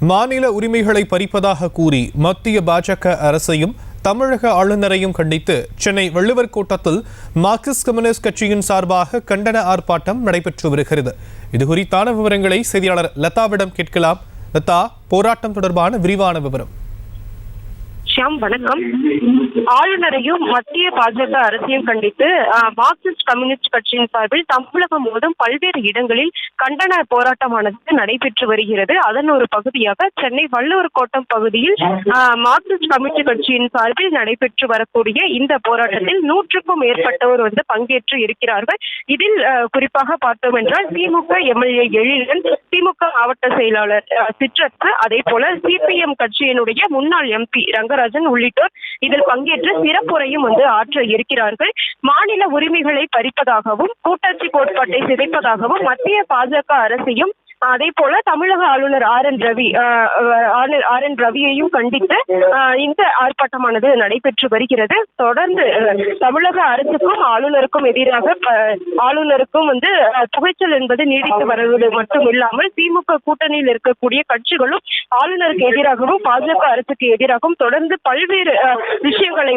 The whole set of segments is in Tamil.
மாநில உரிமைகளை பறிப்பதாக கூறி மத்திய பாஜக அரசையும் தமிழக ஆளுநரையும் கண்டித்து சென்னை வள்ளுவர் கோட்டத்தில் மார்க்சிஸ்ட் கம்யூனிஸ்ட் கட்சியின் சார்பாக கண்டன ஆர்ப்பாட்டம் நடைபெற்று வருகிறது. இதுகுறித்தான விவரங்களை செய்தியாளர் லதாவிடம் கேட்கலாம். லதா, போராட்டம் தொடர்பான விரிவான விவரம். வணக்கம். ஆளுநரையும் மத்திய பாஜக அரசையும் கண்டித்து மார்க்சிஸ்ட் கம்யூனிஸ்ட் கட்சியின் சார்பில் தமிழகம் முழுவதும் பல்வேறு இடங்களில் கண்டன போராட்டமானது நடைபெற்று வருகிறது. அதன் ஒரு பகுதியாக சென்னை வள்ளுவர் கோட்டம் பகுதியில் மார்க்சிஸ்ட் கம்யூனிஸ்ட் கட்சியின் சார்பில் நடைபெற்று வரக்கூடிய இந்த போராட்டத்தில் 100க்கும் மேற்பட்டோர் பங்கேற்று இருக்கிறார்கள். இதில் குறிப்பாக பார்த்தோம் என்றால் திமுக எம்எல்ஏ எழிலன், திமுக மாவட்ட செயலாளர் சிற்றரசு, அதே போல சிபிஎம் கட்சியினுடைய முன்னாள் எம்பி ரங்கராஜன் உள்ளிட்டோர் இதில் பங்கேற்று சிறப்புரையும் ஆற்ற இருக்கிறார்கள். மாநில உரிமைகளை பறிப்பதாகவும் கூட்டாட்சி கோட்பாட்டை சிதைப்பதாகவும் மத்திய பாஜக அரசையும் அதே போல தமிழக ஆளுநர் ஆர் என் ரவியையும் கண்டித்து இந்த ஆர்ப்பாட்டமானது நடைபெற்று வருகிறது. தொடர்ந்து தமிழக அரசுக்கும் ஆளுநருக்கும் எதிராக ஆளுநருக்கும் புகைச்சல் என்பது நீடித்து வருவது மட்டும் இல்லாமல் திமுக கூட்டணியில் இருக்கக்கூடிய கட்சிகளும் ஆளுநருக்கு எதிராகவும் பாஜக அரசுக்கு எதிராகவும் தொடர்ந்து பல்வேறு விஷயங்களை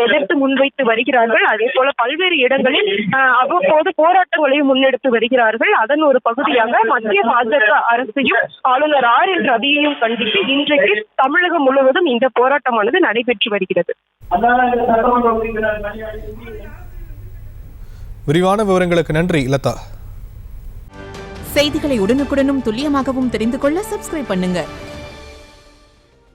எதிர்த்து முன்வைத்து வருகிறார்கள். அதே போல பல்வேறு இடங்களில் அவ்வப்போது போராட்டங்களையும் முன்னெடுத்து வருகிறார்கள். அதன் ஒரு பகுதியாக மத்திய பாஜக அரசையும் ஆளுநர் ஆர் என் ரவியையும் கண்டித்து இன்றைக்கு தமிழகம் முழுவதும் இந்த போராட்டமானது நடைபெற்று வருகிறது. விரிவான விவரங்களுக்கு நன்றி லதா. செய்திகளை உடனுக்குடனும் துல்லியமாகவும் தெரிந்து கொள்ள சப்ஸ்கிரைப் பண்ணுங்க.